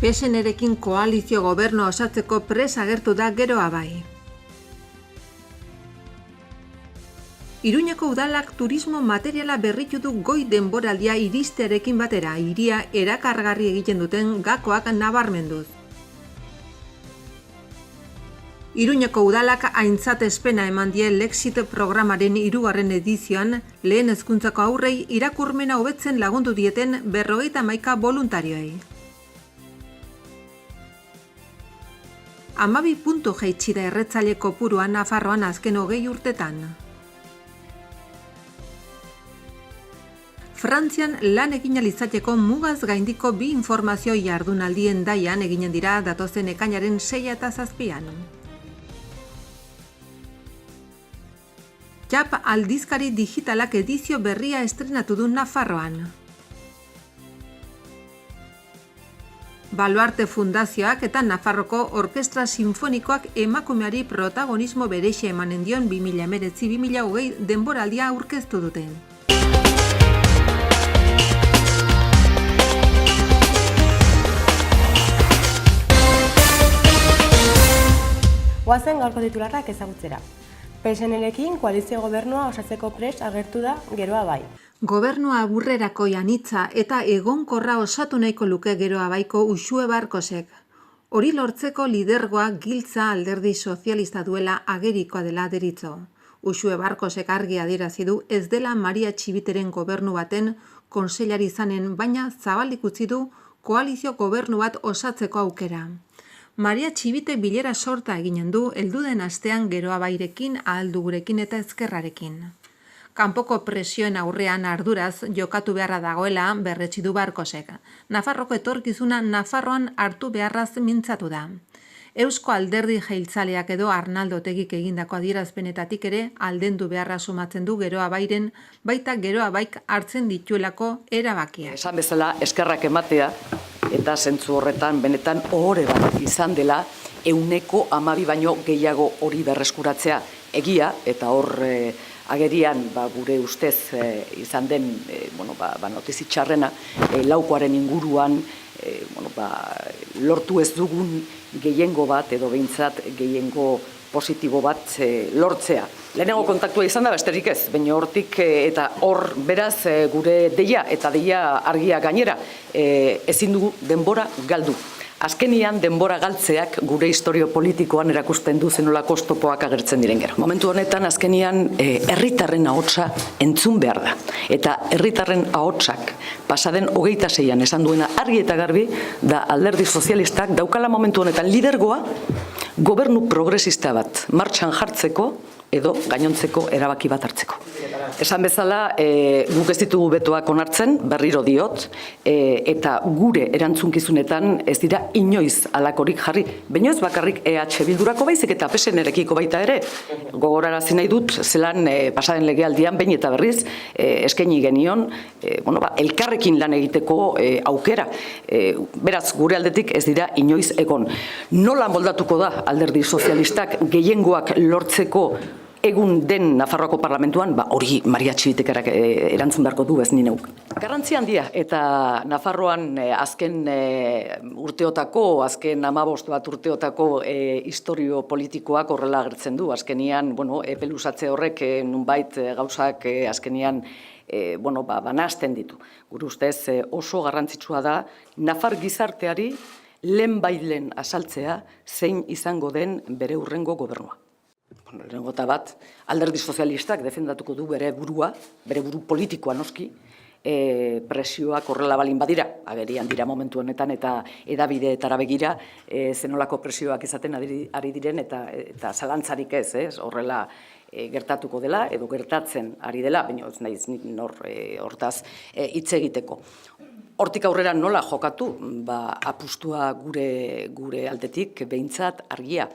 PSN-rekin koalizio gobernua osatzeko prest agertu da Geroa bai. Iruñeko udalak turismo materiala berritu du goi denboraldia iristearekin batera, hiria erakargarri egiten duten gakoak nabarmenduz. Iruñeko udalak aintzatespena eman die Lexit programaren 3. edizioan lehen hezkuntzako haurrei irakurmena hobetzen lagundu dieten 51 voluntarioei. 12 puntu jaitsi da erretzaile kopurua Nafarroan azken 20 urtetan. Frantzian lan egin izateko mugaz gaindiko 2 informazio jardunaldien daian eginen dira datozen ekainaren 6 eta 7. JAP aldizkari digitalak edizio berria estrenatu du Nafarroan. Baluarte Fundazioak eta Nafarroko Orkestra Sinfonikoak emakumeari protagonismo bereixe emanen dion 2019-2020 denboraldia aurkeztu dute. Goazen gaurko titularrak ezagutzera. PSN-rekin koalizio gobernua osatzeko prest agertu da Geroa bai. Gobernua aburrerako anitza eta egonkorra osatu nahiko luke Geroa baiko Uxue Barkosek. Hori lortzeko lidergoa giltza alderdi sozialista duela agerikoa dela deritzo. Uxue Barkosek argi adierazi du ez dela Maria Txibiteren gobernu baten kontseilari izanen, baina zabalik utzi du koalizio gobernu bat osatzeko aukera. Maria Txibite bilera sorta eginen du helduden astean Geroa bairekin, Ahaldugurekin eta Ezkerrarekin. Kanpoko presioen aurrean arduraz jokatu beharra dagoela berretsi du Barkosek. Nafarroko etorkizuna Nafarroan hartu beharraz mintzatu da. Eusko Alderdi Jeltzaleak edo Arnaldo Otegik egindako adierazpenetatik ere aldendu beharra sumatzen du Geroa bairen, baita Geroa baik hartzen dituelako erabakia. Esan bezala eskerrak ematea eta zentzu horretan benetan ohore bat izan dela 12 baino gehiago hori berreskuratzea egia eta hor agerian gure ustez izan den notizi txarrena laukoaren inguruan lortu ez dugun gehiengo bat edo behintzat gehiengo positibo bat lortzea. Lehenengo kontaktua izan da besterik ez, baina hortik eta hor beraz gure deia eta deia argia gainera ezin dugu denbora galdu. Azkenian denbora galtzeak gure historio politikoan erakusten du zenolako oztopoak agertzen diren gero. Momentu honetan azkenian herritarren ahotsa entzun behar da. Eta herritarren ahotsak pasaden 26an esan duena argi eta garbi da alderdi sozialistak daukala momentu honetan lidergoa gobernu progresista bat martxan jartzeko edo gainontzeko erabaki bat hartzeko. Esan bezala, guk ez ditugu betoak onartzen, berriro diot, eta gure erantzunkizunetan ez dira inoiz alakorik jarri. Baina ez bakarrik EH Bildurako baizik eta PSN-rekiko baita ere. Gogorarazi nahi dut, zelan pasaden legealdian behin eta berriz eskaini genion, elkarrekin lan egiteko aukera. Beraz, gure aldetik ez dira inoiz egon. Nola moldatuko da alderdi sozialistak gehiengoak lortzeko egun den Nafarroako parlamentuan, hori Maria Txibitekerak erantzun beharko du ez ni neuk. Garrantzi handia eta Nafarroan azken urteotako, azken 15 bat urteotako historio politikoak horrela agertzen du. Azkenian, epe luzatze horrek nunbait gauzak azkenian banasten ditu. Gure ustez oso garrantzitsua da Nafar gizarteari lehenbailen azaltzea zein izango den bere hurrengo gobernua. Lehenengo eta bat, alderdi sozialistak defendatuko du bere buru politikoa noski, presioak horrela balin badira, agerian dira momentu honetan eta edabideetara begira, zenolako presioak izaten ari diren eta zalantzarik ez, horrela gertatuko dela edo gertatzen ari dela, baina ez naiz hortaz hitz egiteko. Hortik aurrera nola jokatu, apustua gure aldetik behintzat argia,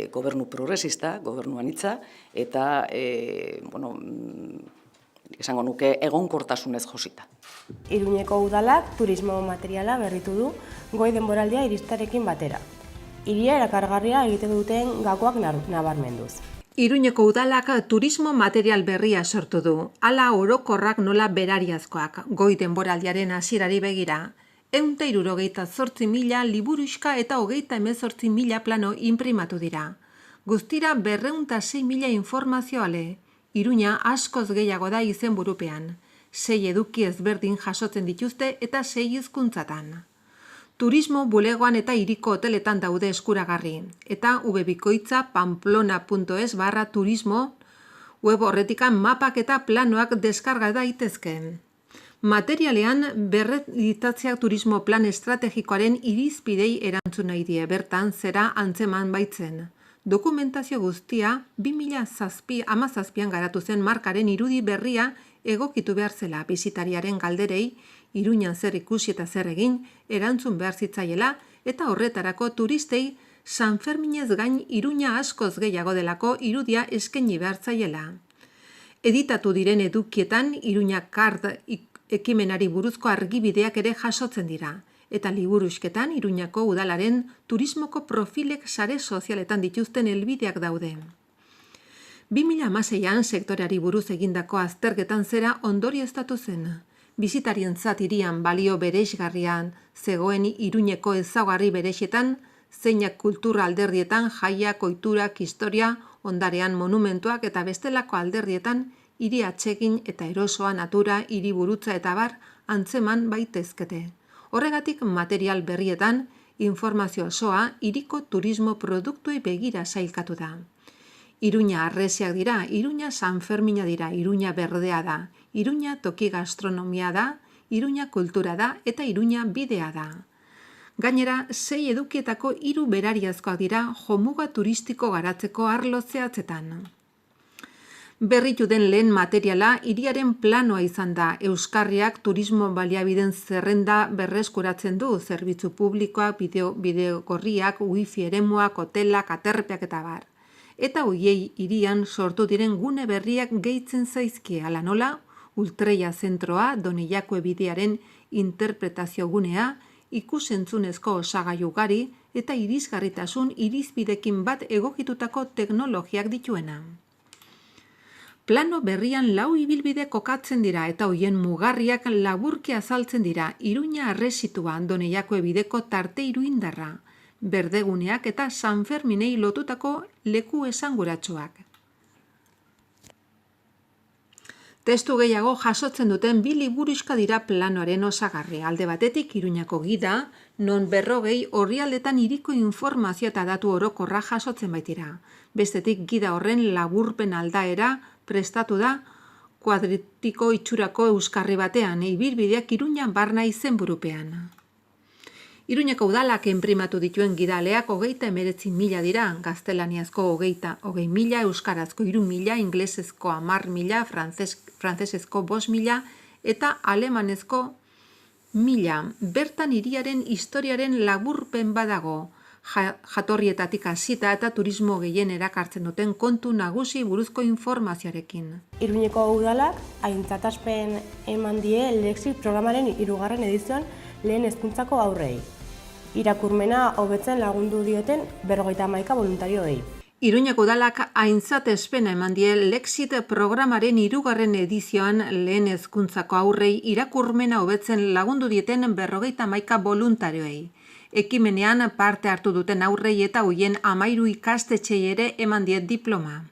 gobernu progresista, gobernu anitza, eta, esango nuke, egonkortasunez josita. Iruñeko udalak turismo materiala berritu du goi denboraldia iristarekin batera. Hiria erakargarria egiten duten gakoak nabarmenduz. Iruñeko udalak turismo material berria sortu du. Hala orokorrak nola berariazkoak, goi denboraldiaren hasierari begira. 168.000 liburuxka eta 38.000 plano inprimatu dira. Guztira 206.000 informazioale, Iruña askoz gehiago da izenburupean. 6 eduki ezberdin jasotzen dituzte eta 6 hizkuntzatan. Turismo bulegoan eta hiriko hoteletan daude eskuragarri, eta webikoitza pamplona.es/turismo web horretikan mapak eta planoak deskarga daitezke. Materialean berreditatziak turismo plan estrategikoaren irizpidei erantzun nahi die, bertan zera antzeman baitzen. Dokumentazio guztia 2017an garatu zen markaren irudi berria egokitu behar zela bisitariaren galderei, Iruñan zer ikusi eta zer egin, erantzun behar zitzaiela, eta horretarako turistei San Ferminez gain Iruña askoz gehiago delako irudia eskaini behar zaiela. Editatu diren edukietan Iruña Card ekimenari buruzko argibideak ere jasotzen dira, eta liburuzketan Iruñako udalaren turismoko profilek sare sozialetan dituzten helbideak daude. 2016an sektoreari buruz egindako azterketan zera ondorioztatu zen. Bisitarientzat hirian balio bereizgarrian zegoen Iruñeko ezaugarri berexetan, zeinak kultura alderdietan, jaiak, ohiturak, historia, ondarean monumentuak eta bestelako alderdietan hiri atsegin eta erosoa, natura, hiriburutza eta bar antzeman baitezkete. Horregatik material berrietan informazio osoa hiriko turismo produktuei begira sailkatu da. Iruña arresiak dira, Iruña Sanfermina dira, Iruña berdea da, Iruña toki gastronomia da, Iruña kultura da eta Iruña bidea da. Gainera, 6 edukietako 3 berariazkoak dira jomuga turistiko garatzeko arlo zehatzetan. Berritu den lehen materiala hiriaren planoa izan da, euskarriak turismo baliabideen zerrenda berreskuratzen du, zerbitzu publikoak, bideo-gorriak, wifi eremuak, hotelak, aterpeak eta bar. Eta hoiei hirian sortu diren gune berriak gehitzen zaizkie, ala nola, Ultreia zentroa, Doneiakue bidearen interpretazio gunea, ikusentzunezko osagai ugari eta irisgarritasun irizpidekin bat egokitutako teknologiak dituena. Plano berrian 4 ibilbide kokatzen dira eta hoien mugarriak laburki azaltzen dira, Iruña arresitua, Doneiakue bideko tarte iruindarra, berdeguneak eta San Ferminei lotutako leku esanguratsuak. Testu gehiago jasotzen duten 2 liburuxka dira planoaren osagarri. Alde batetik Iruñako gida, non 40 orrialdetan hiriko informazio eta datu orokorra jasotzen baitira. Bestetik gida horren laburpen aldaera prestatu da kuadritiko itxurako euskarri batean, ibilbideak Iruña barna izenburupean. Iruñako udalak enprimatu dituen gidaleak 39.000 dira, gaztelaniazko 20.000, euskarazko 3.000, inglesezko 10.000, frantsesezko 5.000 eta alemanezko 1.000. Bertan hiriaren historiaren laburpen badago, jatorrietatik hasita eta turismo gehien erakartzen duten kontu nagusi buruzko informazioarekin. Iruñeko udalak aintzataspen eman die Lexit programaren 3. edizioan lehen hezkuntzako haurrei. Irakurmena hobetzen lagundu dioten 51 voluntarioei. Iruñako udalak aintzatespena eman die Lexit programaren 3. edizioan lehen hezkuntzako haurrei irakurmena hobetzen lagundu dieten 51 voluntarioei. Ekimenean parte hartu duten haurrei eta hoien 13 ikastetxei ere eman die diploma.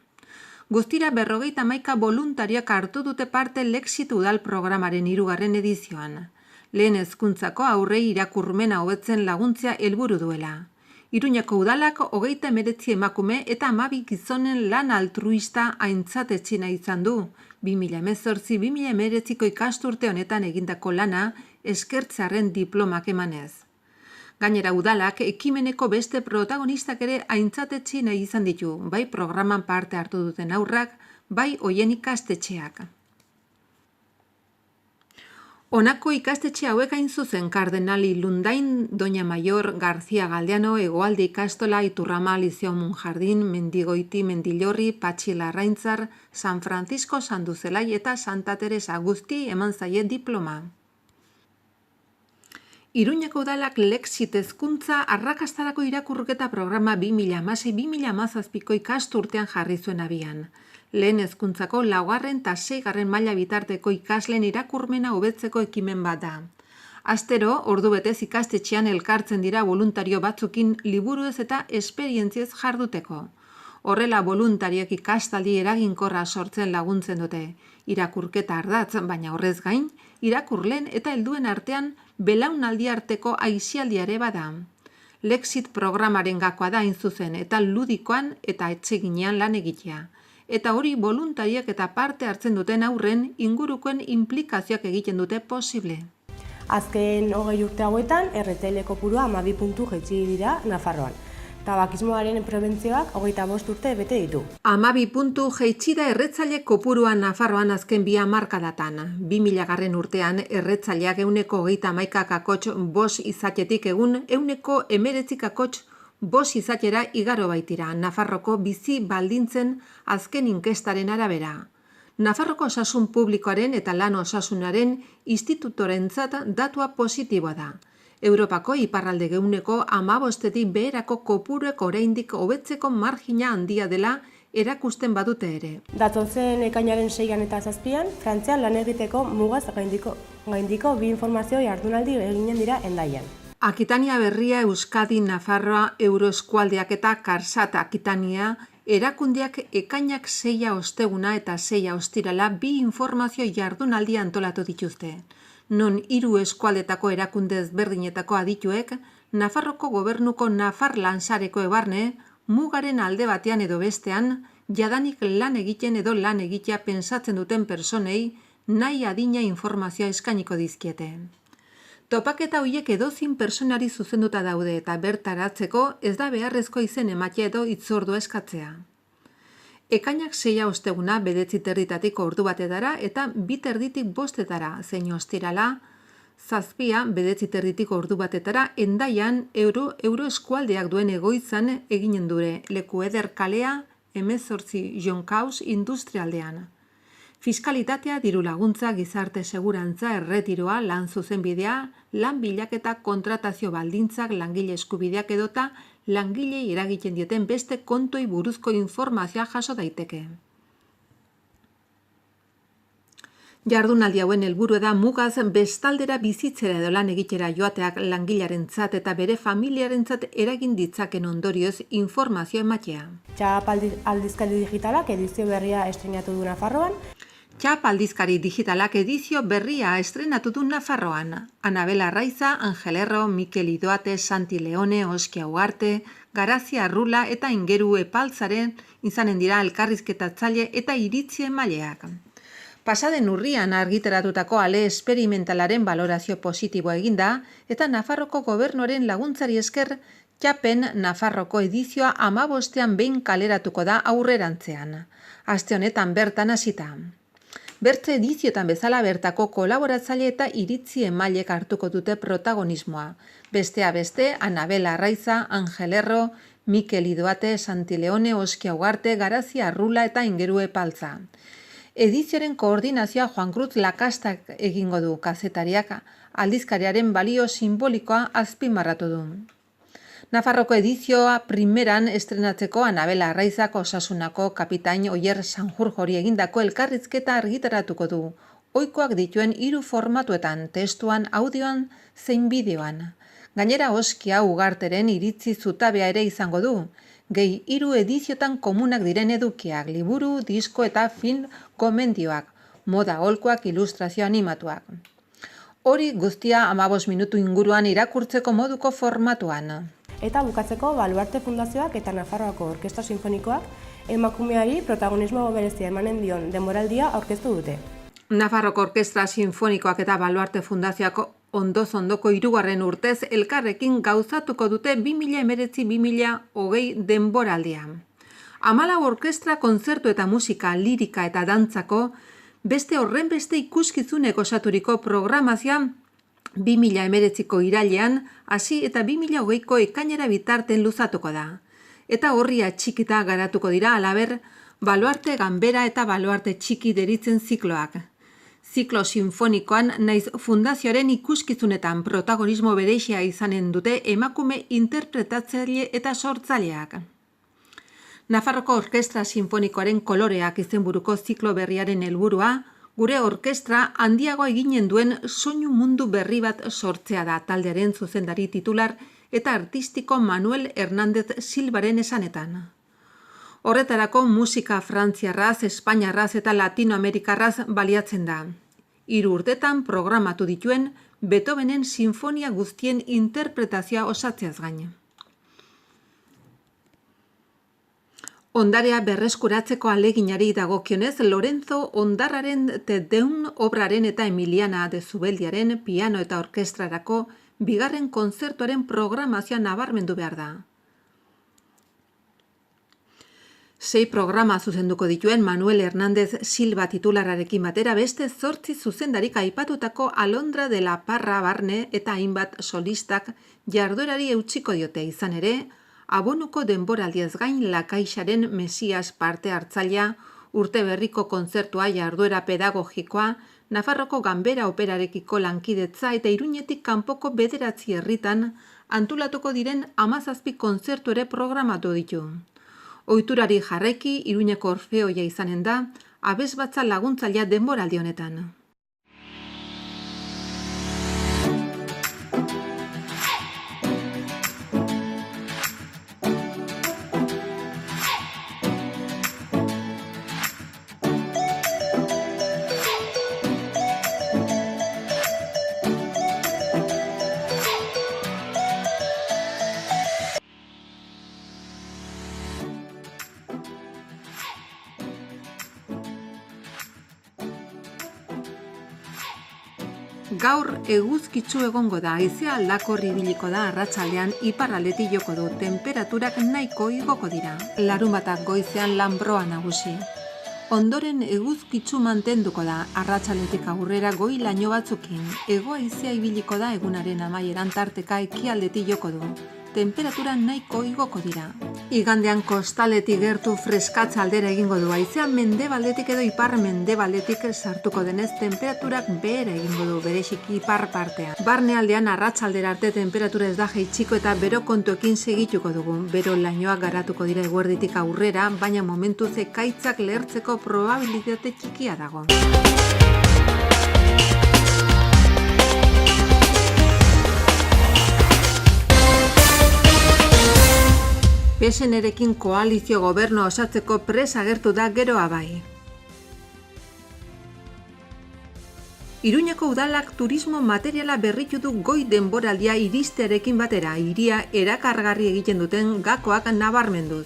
Guztira 51 voluntarioak hartu dute parte Lexit udal programaren 3. edizioan. Lehen hezkuntzako haurrei irakurmena hobetzen laguntzea helburu duela. Iruñako udalak 39 emakume eta 12 gizonen lan altruista aintzatetxina izan du. 2018-2019ko ikasturte honetan egindako lana eskertzearen diplomak emanez. Gainera udalak ekimeneko beste protagonistak ere aintzatetxina izan ditu, bai programan parte hartu duten haurrak, bai hoien ikastetxeak. Honako ikastetxe hauek hain zuzen Kardenali Lundain, Doña Mayor, García Galdeano, Hegoalde ikastola, Iturrama, Liceo Monjardin, Mendigoiti, Mendillorri, Patxi Larraintzar, San Francisco, Sanduzelai eta Santa Teresa guzti eman zaie diploma. Iruñako udalak Lexit hezkuntza arrakastarako irakurketa programa 2016-2017ko ikasturtean jarri zuen abian. Lehen hezkuntzako 4. eta 6. maila bitarteko ikasleen irakurmena hobetzeko ekimen bat da. Astero, ordubetez ikastetxean elkartzen dira voluntario batzukin liburuez eta esperientziez jarduteko. Horrela voluntarioek ikastaldi eraginkorra sortzen laguntzen dute. Irakurketa ardatz, baina horrez gain, irakurleen eta helduen artean belaunaldi arteko aisialdiare bada. Lexit programaren gakoa da hain zuzen eta ludikoan eta etxeginean lan egitea. Eta hori voluntariak eta parte hartzen duten aurren ingurukoen implikazioak egiten dute posible. Azken 20 urte hauetan, RTL kopurua 12 puntu jaitsi dira Nafarroan. Tabakismoaren prebentzioak 25 urte bete ditu. 12 puntu jaitsi da erretzaile kopurua Nafarroan azken 2 hamarkadatan. 2000 urtean erretzaileak 131,5 izatetik egun 119,5 izatera igaro baitira Nafarroko bizi baldintzen azken inkestaren arabera. Nafarroko osasun publikoaren eta lan osasunaren institutorentzat datua positiboa da. Europako iparralde geuneko 15 beherako kopuruek oraindik hobetzeko margina handia dela erakusten badute ere. Datozen ekainaren 6an eta 7an, Frantzian lan egiteko mugaz gaindiko 2 informazio jardunaldi eginen dira Hendaian. Akitania Berria, Euskadi, Nafarroa, Euroeskualdeak eta Karsat Akitania erakundeak ekainak 6 osteguna eta 6 ostirala 2 informazio jardunaldi antolatu dituzte. Non 3 eskualdetako erakunde ezberdinetako adituek, Nafarroko gobernuko Nafar Lansareko ebarne, mugaren alde batean edo bestean, jadanik lan egiten edo lan egitea pensatzen duten personei nahi adina informazioa eskainiko dizkiete. Topaketa horiek edozin personari zuzenduta daude eta bertaratzeko ez da beharrezko izen ematea edo hitzordua eskatzea. Ekainak 6 osteguna 9:30 ordu batetara eta 2:30 5:00 zein ostirala, 7 9:30 ordu batetara Hendaian Euroeskualdeak duen egoitzan eginen dure leku eder kalea 18 Jonkaus industrialdean. Fiskalitatea, diru laguntza, gizarte segurantza, erretiroa, lan zuzenbidea, lan bilaketa, kontratazio baldintzak, langile eskubideak edota langilei eragiten dieten beste kontoi buruzko informazioa jaso daiteke. Jardunaldi hauen helburua da mugaz bestaldera bizitzera edo lan egitera joateak langilearentzat eta bere familiarentzat eragin ditzaken ondorioz informazio ematea. Txap aldizkari digitalak edizio berria estrenatu du Nafarroan. Txap aldizkari digitalak edizio berria estrenatu du Nafarroan. Anabel Arraiza, Angel Erro, Mikel Idoate, Santi Leone, Oskia Ugarte, Garazia Arrula eta Ingeru Epaltzaren izanen dira elkarrizketatzaile eta iritzi emaileak. Pasaden urrian argitaratutako ale esperimentalaren balorazio positiboa eginda eta Nafarroko gobernuaren laguntzari esker Txapen Nafarroko edizioa 15ean behin kaleratuko da aurrerantzean. Aste honetan bertan hasita. Bertze ediziotan bezala bertako kolaboratzaile eta iritzi emailek hartuko dute protagonismoa. Bestea beste, Anabel Arraiza, Angel Erro, Mikel Idoate, Santi Leone, Oskia Ugarte, Garazia Arrula eta Ingeru Epaltza. Edizioaren koordinazioa Juan Cruz Lakastak egingo du kazetariak, aldizkariaren balio simbolikoa azpimarratu du. Nafarroko edizioa primeran estrenatzeko Anabel Arraizak osasunako kapitain Oier Sanjurjori egindako elkarrizketa argitaratuko du. Ohikoak dituen 3 formatuetan, testuan, audioan, zein bideoan. Gainera Oskia Ugarteren iritzi zutabea ere izango du. Gehi 3 ediziotan komunak diren edukiak, liburu, disko eta film gomendioak, moda aholkoak, ilustrazio animatuak. Hori guztia 15 minutu inguruan irakurtzeko moduko formatuan. Eta bukatzeko Baluarte Fundazioak eta Nafarroako Orkestra Sinfonikoak emakumeari protagonismo berezia emanen dion denboraldia aurkeztu dute. Nafarroko Orkestra Sinfonikoak eta Baluarte Fundazioak ondoko 3. urtez elkarrekin gauzatuko dute 2019-2020 denboraldia. 14 orkestra, kontzertu eta musika, lirika eta dantzako beste horrenbeste ikuskizunek osaturiko programazioa 2019ko irailean hasi eta 2020ko ekainera bitarten luzatuko da. Eta horri atxikita garatuko dira halaber Baluarte Ganbera eta Baluarte Txiki deritzen zikloak. Ziklo sinfonikoan naiz fundazioaren ikuskizunetan protagonismo berezia izanen dute emakume interpretatzaile eta sortzaileak. Nafarroko Orkestra Sinfonikoaren koloreak izenburuko ziklo berriaren helburua Gure orkestra handiago eginen duen soinu mundu berri bat sortzea da taldearen zuzendari titular eta artistiko Manuel Hernández Silvaren esanetan. Horretarako musika frantziarraz, espainiarraz eta latinoamerikarraz baliatzen da. 3 urtetan programatu dituen Beethovenen sinfonia guztien interpretazioa osatzeaz gain. Ondarea berreskuratzeko aleginari dagokionez, Lorenzo Ondarraren Te Deum obraren eta Emiliana de Zubeldiaren piano eta orkestrarako bigarren kontzertuaren programazioa nabarmendu behar da. 6 programa zuzenduko dituen Manuel Hernández Silva titulararekin batera beste 8 zuzendarik aipatutako Alondra de la Parra barne eta hainbat solistak jarduerari eutsiko diote izan ere, abonuko denboraldiez gain Lakaixaren Mesias parte hartzailea, urte berriko kontzertua jarduera pedagogikoa, Nafarroko Ganbera Operarekiko lankidetza eta Iruñetik kanpoko 9 herritan antolatuko diren 17 kontzertu ere programatu ditu. Ohiturari jarraiki Iruñeko Orfeoia izanen da, abesbatza laguntzailea denboraldi honetan. Gaur eguzkitsu egongo da, haizea aldakor ibiliko da arratsaldean iparraldetik joko du, tenperaturak nahiko igoko dira. Larunbatak goizean lanbroa nagusi. Ondoren eguzkitsu mantenduko da, arratsaldetik aurrera goi laino batzukin. Hego haizea ibiliko da egunaren amaieran tarteka ekialdetik joko du. Temperatura nahiko igoko dira. Igandean kostaletik gertu freskatza aldera egingo du, haizea mendebaldetik edo ipar mendebaldetik sartuko denez temperaturak behera egingo du, bereziki ipar partean. Barnealdean arratsaldera arte temperatura ez da jaitsiko eta bero kontuekin segituko dugu. Bero lainoak garatuko dira eguerditik aurrera, baina momentuz ekaitzak lehertzeko probabilitate txikia dago. PSN-erekin koalizio gobernu osatzeko prest agertu da Geroa bai. Iruñeko udalak turismo materiala berritu du goi denboraldia iristearekin batera, hiria erakargarri egiten duten gakoak nabarmenduz.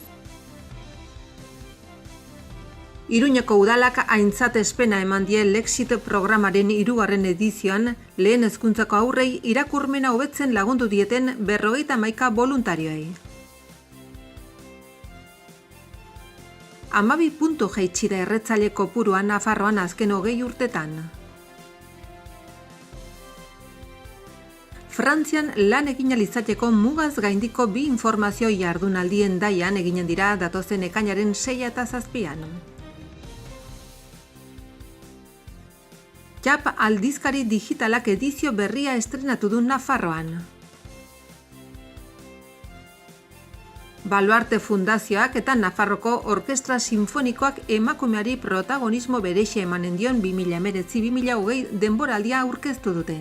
Iruñeko udalak aintzatespena eman die Lexit programaren 3. edizioan lehen hezkuntzako haurrei irakurmena hobetzen lagundu dieten 51 voluntarioei. 12 puntu jaitsi da erretzaile kopurua Nafarroan azken 20 urtetan. Frantzian lan egin izateko mugaz gaindiko 2 informazio jardunaldien daian eginen dira datozen ekainaren 6 eta 7. JAP aldizkari digitalak edizio berria estrenatu du Nafarroan. Baluarte Fundazioak eta Nafarroko Orkestra Sinfonikoak emakumeari protagonismo berexia emanen dion 2019-2020 denboraldia aurkeztu dute.